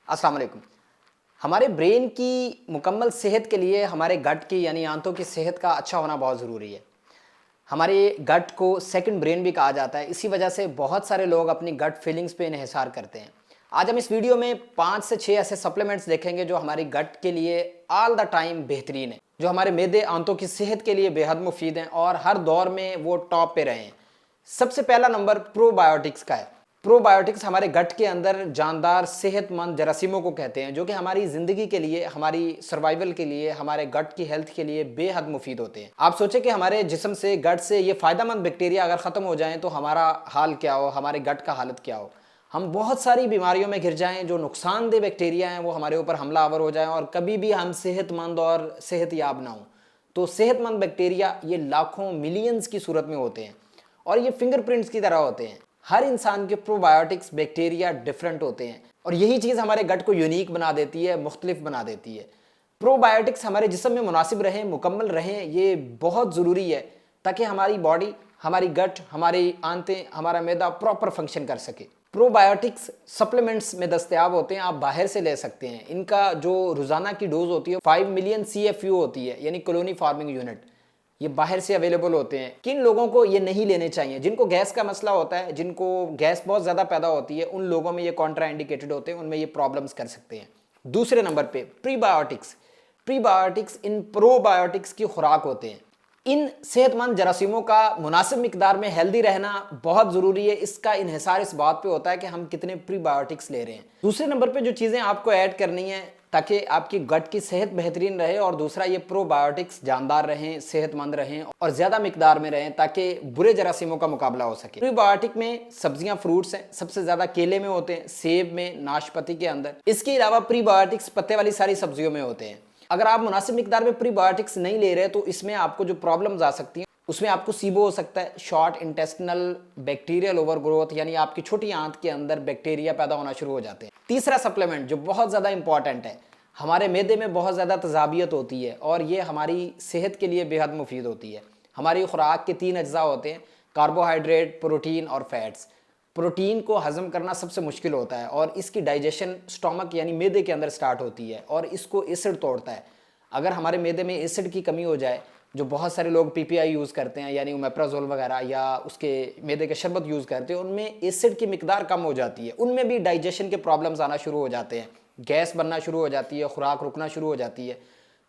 अस्सलाम वालेकुम। हमारे ब्रेन की मुकम्मल सेहत के लिए हमारे गट की यानी आंतों की सेहत का अच्छा होना बहुत ज़रूरी है। हमारे गट को सेकंड ब्रेन भी कहा जाता है। इसी वजह से बहुत सारे लोग अपनी गट फीलिंग्स पे इन्हिसार करते हैं। आज हम इस वीडियो में 5 से 6 ऐसे सप्लीमेंट्स देखेंगे जो हमारी गट के लिए ऑल द टाइम बेहतरीन है, जो हमारे मैदे आंतों की सेहत के लिए बेहद मुफीद हैं और हर दौर में वो टॉप पे रहे हैं। सबसे पहला नंबर प्रोबायोटिक्स का है। प्रोबायोटिक्स हमारे गट के अंदर जानदार सेहतमंद जरासीमों को कहते हैं, जो कि हमारी ज़िंदगी के लिए, हमारी सर्वाइवल के लिए, हमारे गट की हेल्थ के लिए बेहद मुफीद होते हैं। आप सोचें कि हमारे जिस्म से, गट से ये फ़ायदेमंद बैक्टीरिया अगर ख़त्म हो जाएं तो हमारा हाल क्या हो, हमारे गट का हालत क्या हो। हम बहुत सारी बीमारियों में घिर जाएं, जो नुकसानदेह बैक्टीरिया हैं वो हमारे ऊपर हमला आवर हो जाएं और कभी भी हम सेहतमंद और सेहतयाब ना हों। तो सेहतमंद बैक्टीरिया ये लाखों मिलियंस की सूरत में होते हैं और ये फिंगरप्रिंट्स की तरह होते हैं। हर इंसान के प्रोबायोटिक्स बैक्टीरिया डिफरेंट होते हैं और यही चीज़ हमारे गट को यूनिक बना देती है, मुख्तलिफ बना देती है। प्रोबायोटिक्स हमारे जिस्म में मुनासिब रहें, मुकम्मल रहें, ये बहुत ज़रूरी है ताकि हमारी बॉडी, हमारी गट, हमारी आंतें, हमारा मैदा प्रॉपर फंक्शन कर सके। प्रोबायोटिक्स सप्लीमेंट्स में दस्तयाब होते हैं, आप बाहर से ले सकते हैं। इनका जो रोज़ाना की डोज होती है 5 मिलियन CFU होती है, यानी कॉलोनी फार्मिंग यूनिट। ये बाहर से अवेलेबल होते हैं। किन लोगों को ये नहीं लेने चाहिए? जिनको गैस का मसला होता है, जिनको गैस बहुत ज़्यादा पैदा होती है, उन लोगों में ये कॉन्ट्रा इंडिकेटेड होते हैं, उनमें ये प्रॉब्लम्स कर सकते हैं। दूसरे नंबर पे प्रीबायोटिक्स। प्रीबायोटिक्स इन प्रोबायोटिक्स की खुराक होते हैं। इन सेहतमंद जरासीमों का मुनासिब मिकदार में हेल्दी रहना बहुत ज़रूरी है। इसका इन्हिसार इस बात पे होता है कि हम कितने प्रीबायोटिक्स ले रहे हैं। दूसरे नंबर पे जो चीज़ें आपको ऐड करनी है ताकि आपकी गट की सेहत बेहतरीन रहे, और दूसरा ये प्रोबायोटिक्स जानदार रहें, सेहतमंद रहें और ज़्यादा मिकदार में रहें ताकि बुरे जरासीमों का मुकाबला हो सके। प्रीबायोटिक में सब्जियां, फ्रूट्स हैं, सबसे ज़्यादा केले में होते हैं, सेब में, नाशपाती के अंदर। इसके अलावा प्रीबायोटिक्स पत्ते वाली सारी सब्जियों में होते हैं। अगर आप मुनासिब मिकदार में प्रीबायोटिक्स नहीं ले रहे तो इसमें आपको जो प्रॉब्लम्स आ सकती हैं उसमें आपको सीबो हो सकता है, शॉर्ट इंटेस्टिनल बैक्टीरियल ओवरग्रोथ, यानी आपकी छोटी आंत के अंदर बैक्टीरिया पैदा होना शुरू हो जाते हैं। तीसरा सप्लीमेंट जो बहुत ज़्यादा इंपॉर्टेंट है, हमारे मैदे में बहुत ज़्यादा तजाबियत होती है और ये हमारी सेहत के लिए बेहद मुफीद होती है। हमारी खुराक के 3 अज्जा होते हैं, कार्बोहाइड्रेट, प्रोटीन और फैट्स। प्रोटीन को हज़म करना सबसे मुश्किल होता है और इसकी डाइजेशन स्टोमक यानी मैदे के अंदर स्टार्ट होती है और इसको एसिड तोड़ता है। अगर हमारे मैदे में एसिड की कमी हो जाए, जो बहुत सारे लोग PPI यूज़ करते हैं यानी ओमेप्राजोल वगैरह, या उसके मैदे के शरबत यूज़ करते हैं, उनमें एसिड की मिकदार कम हो जाती है, उनमें भी डाइजेशन के प्रॉब्लम्स आना शुरू हो जाते हैं, गैस बनना शुरू हो जाती है, खुराक रुकना शुरू हो जाती है।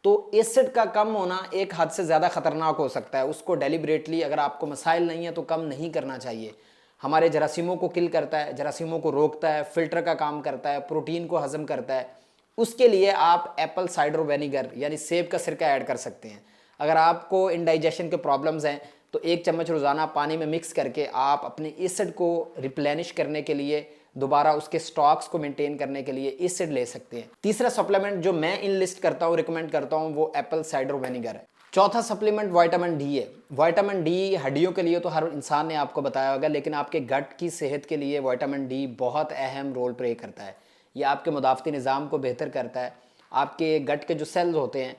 तो एसिड का कम होना एक हद से ज़्यादा ख़तरनाक हो सकता है। उसको डेलिबरेटली, अगर आपको मसाइल नहीं है तो कम नहीं करना चाहिए। हमारे जरासीमों को किल करता है, जरासीमों को रोकता है, फिल्टर का काम करता है, प्रोटीन को हज़म करता है। उसके लिए आप एप्पल साइडर विनेगर यानी सेब का सिरका ऐड कर सकते हैं। अगर आपको इंडाइजेशन के प्रॉब्लम्स हैं तो 1 चम्मच रोज़ाना पानी में मिक्स करके आप अपने एसिड को रिप्लेनिश करने के लिए, दोबारा उसके स्टॉक्स को मेंटेन करने के लिए एसिड ले सकते हैं। तीसरा सप्लीमेंट जो मैं इन लिस्ट करता हूँ, रिकमेंड करता हूँ, वो एप्पल साइडर विनेगर है। चौथा सप्लीमेंट विटामिन डी है। विटामिन डी हड्डियों के लिए तो हर इंसान ने आपको बताया होगा, लेकिन आपके गट की सेहत के लिए विटामिन डी बहुत अहम रोल प्ले करता है। ये आपके मुदाफ़ती निज़ाम को बेहतर करता है, आपके गट के जो सेल्स होते हैं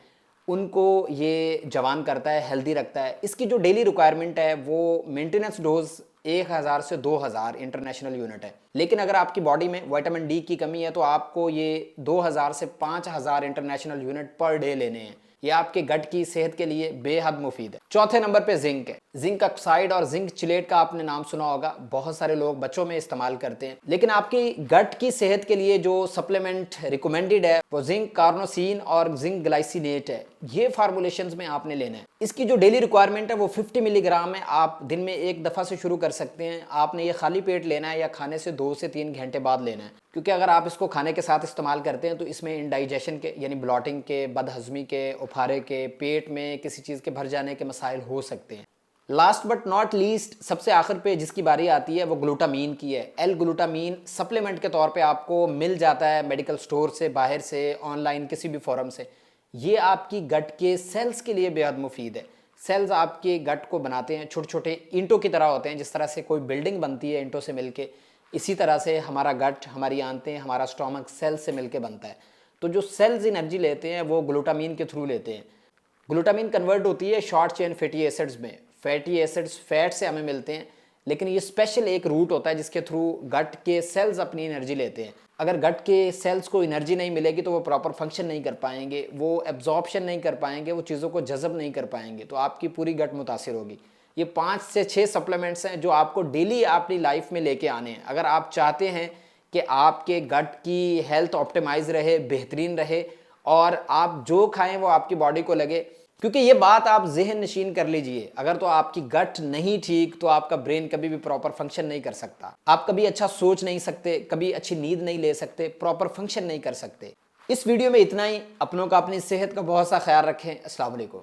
उनको ये जवान करता है, हेल्दी रखता है। इसकी जो डेली रिक्वायरमेंट है वो मेंटेनेंस डोज 1000 से 2000 इंटरनेशनल यूनिट है, लेकिन अगर आपकी बॉडी में विटामिन डी की कमी है तो आपको ये 2000 से 5000 इंटरनेशनल यूनिट पर डे लेने हैं। ये आपके गट की सेहत के लिए बेहद मुफीद है। चौथे नंबर पे जिंक है। जिंक ऑक्साइड और जिंक चिलेट का आपने नाम सुना होगा, बहुत सारे लोग बच्चों में इस्तेमाल करते हैं, लेकिन आपकी गट की सेहत के लिए जो सप्लीमेंट रिकमेंडेड है वो जिंक कार्नोसिन और जिंक ग्लाइसिनेट है। ये फार्मूलेशंस में आपने लेना है। इसकी जो डेली रिक्वायरमेंट है वो 50 मिलीग्राम है। आप दिन में एक दफ़ा से शुरू कर सकते हैं। आपने ये खाली पेट लेना है या खाने से 2 से 3 घंटे बाद लेना है, क्योंकि अगर आप इसको खाने के साथ इस्तेमाल करते हैं तो इसमें इंडाइजेशन के यानी ब्लॉटिंग के, बदहजमी के, उफारे के, पेट में किसी चीज़ के भर जाने के मसाइल हो सकते हैं। लास्ट बट नॉट लीस्ट, सबसे आखिर पे जिसकी बारी आती है वो ग्लूटामीन की है। एल ग्लूटामीन सप्लीमेंट के तौर पे आपको मिल जाता है मेडिकल स्टोर से, बाहर से, ऑनलाइन, किसी भी फॉरम से। ये आपकी गट के सेल्स के लिए बेहद मुफीद है। सेल्स आपके गट को बनाते हैं, छोटे छोटे ईंटों की तरह होते हैं। जिस तरह से कोई बिल्डिंग बनती है ईंटों से मिलके, इसी तरह से हमारा गट, हमारी आंतें, हमारा स्टोमक सेल्स से मिलके बनता है। तो जो सेल्स एनर्जी लेते हैं वो ग्लूटामीन के थ्रू लेते हैं। ग्लूटामीन कन्वर्ट होती है शॉर्ट चेन फैटी एसिड्स में। फैटी एसिड्स फैट से हमें मिलते हैं, लेकिन ये स्पेशल एक रूट होता है जिसके थ्रू गट के सेल्स अपनी एनर्जी लेते हैं। अगर गट के सेल्स को एनर्जी नहीं मिलेगी तो वो प्रॉपर फंक्शन नहीं कर पाएंगे, वो एब्जॉर्प्शन नहीं कर पाएंगे, वो चीज़ों को जज़ब नहीं कर पाएंगे, तो आपकी पूरी गट मुतासिर होगी। ये 5 से 6 सप्लीमेंट्स हैं जो आपको डेली अपनी लाइफ में लेके आने हैं। अगर आप चाहते हैं कि आपके गट की हेल्थ ऑप्टिमाइज रहे, बेहतरीन रहे और आप जो खाएं वो आपकी बॉडी को लगे, क्योंकि ये बात आप ज़हन नशीन कर लीजिए, अगर तो आपकी गट नहीं ठीक तो आपका ब्रेन कभी भी प्रॉपर फंक्शन नहीं कर सकता। आप कभी अच्छा सोच नहीं सकते, कभी अच्छी नींद नहीं ले सकते, प्रॉपर फंक्शन नहीं कर सकते। इस वीडियो में इतना ही। अपनों का, अपनी सेहत का बहुत सा ख्याल रखें। अस्सलाम वालेकुम।